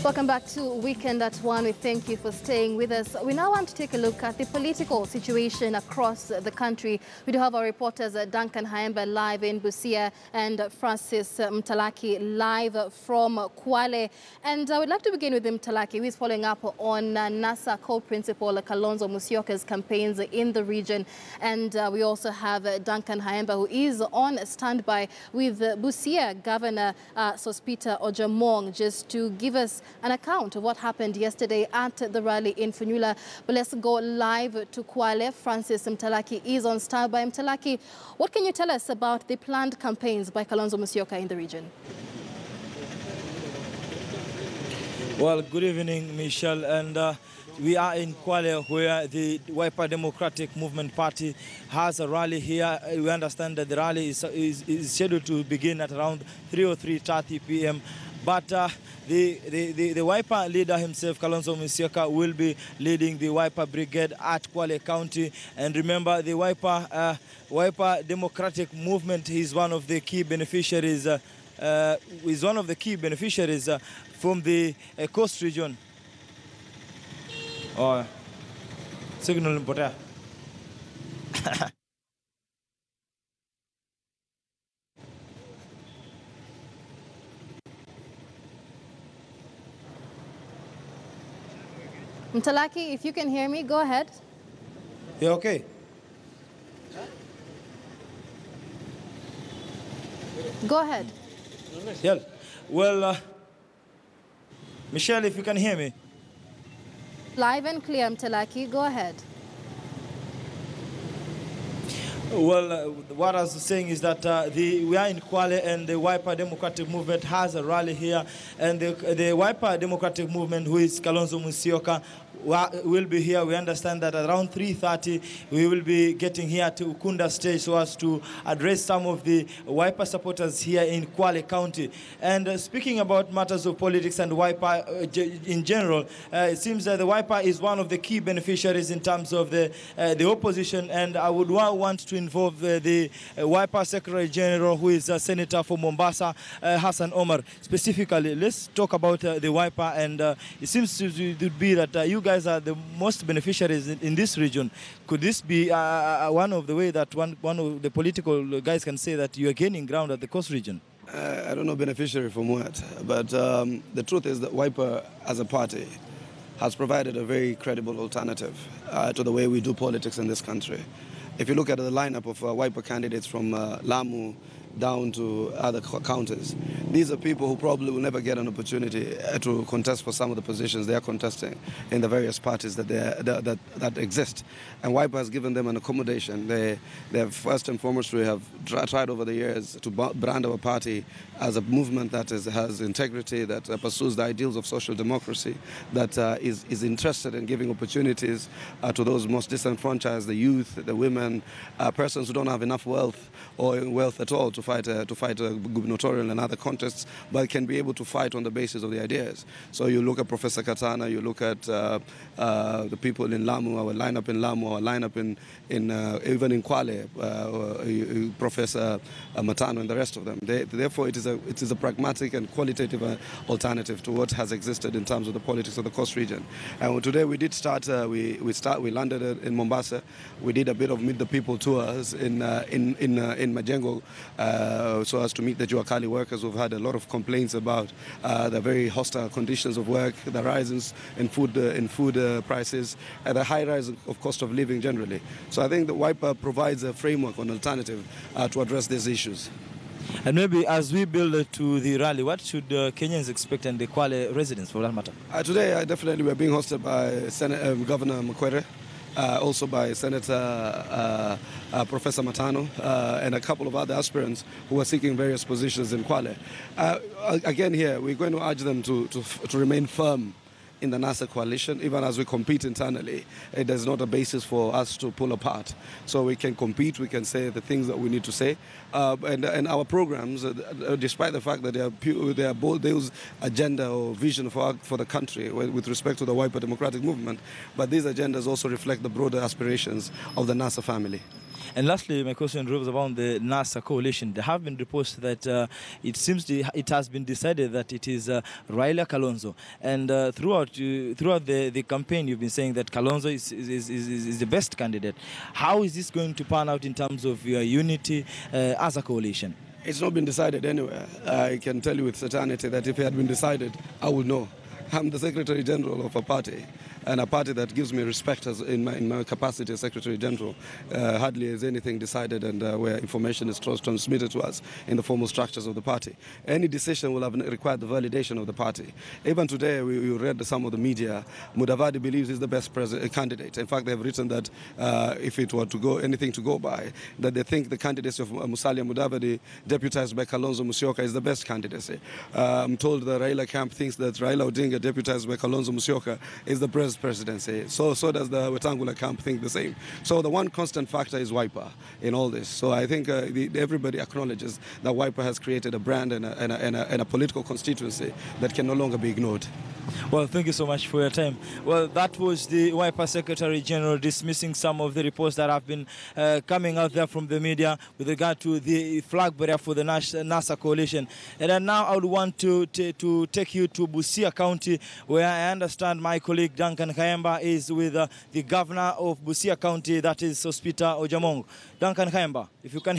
Welcome back to Weekend at One. We thank you for staying with us. We now want to take a look at the political situation across the country. We do have our reporters Duncan Haemba live in Busia and Francis Mtalaki live from Kwale. And I would like to begin with Mtalaki, who is following up on NASA co-principal Kalonzo Musyoka's campaigns in the region. And we also have Duncan Haemba, who is on standby with Busia Governor Sospita Ojamong, just to give us an account of what happened yesterday at the rally in Funyula. But let's go live to Kwale. Francis Mtalaki is on standby. Mtalaki, what can you tell us about the planned campaigns by Kalonzo Musyoka in the region? Well, good evening, Michelle. And we are in Kwale, where the Wiper Democratic Movement Party has a rally here. We understand that the rally is scheduled to begin at around 3 or 3:30 p.m. But the Wiper leader himself, Kalonzo Musyoka, will be leading the Wiper Brigade at Kwale County. And remember, the Wiper Democratic Movement is one of the key beneficiaries. From the coast region. Signal important. Mtalaki, if you can hear me, go ahead. You okay? Go ahead. Yeah. Well, Michelle, if you can hear me. Live and clear, Mtalaki, go ahead. Well, what I was saying is that we are in Kwale, and the Wiper Democratic Movement has a rally here. And the Wiper Democratic Movement, who is Kalonzo Musyoka, will be here. We understand that around 3:30 we will be getting here to Ukunda stage so as to address some of the Wiper supporters here in Kwale County. And speaking about matters of politics and Wiper in general, it seems that the Wiper is one of the key beneficiaries in terms of the opposition. And I would want to involve the Wiper Secretary General, who is a senator for Mombasa, Hassan Omar. Specifically, let's talk about the Wiper. And it seems to be that you guys are the most beneficiaries in this region. Could this be one of the way that one of the political guys can say that you are gaining ground at the coast region? I don't know beneficiary from what, but the truth is that Wiper as a party has provided a very credible alternative to the way we do politics in this country. If you look at the lineup of Wiper candidates from Lamu down to other counties, these are people who probably will never get an opportunity to contest for some of the positions they are contesting in the various parties that exist. And Wiper has given them an accommodation. They have first and foremost, we have tried over the years to brand our party as a movement that has integrity, that pursues the ideals of social democracy, that is interested in giving opportunities to those most disenfranchised, the youth, the women, persons who don't have enough wealth or wealth at all to fight gubernatorial and other contests, but can be able to fight on the basis of the ideas. So you look at Professor Katana, you look at the people in Lamu, our lineup in Lamu, our lineup in even in Kwale, Professor Matano and the rest of them. Therefore, it is a pragmatic and qualitative alternative to what has existed in terms of the politics of the coast region. And today we did start. We landed in Mombasa. We did a bit of meet the people tours in Majengo, so as to meet the Juakali workers who've had a lot of complaints about the very hostile conditions of work, the rises in food prices, and the high rise of cost of living generally. So I think the Wiper provides a framework, an alternative to address these issues. And maybe as we build to the rally, what should Kenyans expect and the Kwale residents for that matter? Today, definitely we're being hosted by Governor Mkwere, also by Senator Professor Matano, and a couple of other aspirants who are seeking various positions in Kwale. Again here, we're going to urge them to remain firm in the NASA coalition, even as we compete internally. There's not a basis for us to pull apart. So we can compete, we can say the things that we need to say. And our programs, despite the fact that they are both those agenda or vision for the country with respect to the Wiper Democratic Movement, but these agendas also reflect the broader aspirations of the NASA family. And lastly, my question revolves around the NASA coalition. There have been reports that it seems it has been decided that it is Raila Kalonzo. And throughout the campaign, you've been saying that Kalonzo is the best candidate. How is this going to pan out in terms of your unity as a coalition? It's not been decided anywhere. I can tell you with certainty that if it had been decided, I would know. I'm the Secretary General of a party, and a party that gives me respect as in my capacity as Secretary General. Hardly is anything decided and where information is transmitted to us in the formal structures of the party. Any decision will have required the validation of the party. Even today, we read some of the media, Mudavadi believes he's the best candidate. In fact, they have written that if it were to go anything to go by, that they think the candidacy of Musalia Mudavadi, deputized by Kalonzo Musyoka, is the best candidacy. I'm told the Raila camp thinks that Raila Odinga, deputized by Kalonzo Musyoka, is the best presidency. So does the Wetangula camp think the same. So the one constant factor is Wiper in all this. So I think everybody acknowledges that Wiper has created a brand and a political constituency that can no longer be ignored. Well, thank you so much for your time. Well, that was the Wiper Secretary General dismissing some of the reports that have been coming out there from the media with regard to the flag bearer for the NASA coalition. And then now I would want to take you to Busia County, where I understand my colleague Duncan Kayemba is with the governor of Busia County, that is Sospita Ojamong. Duncan Kayemba, if you can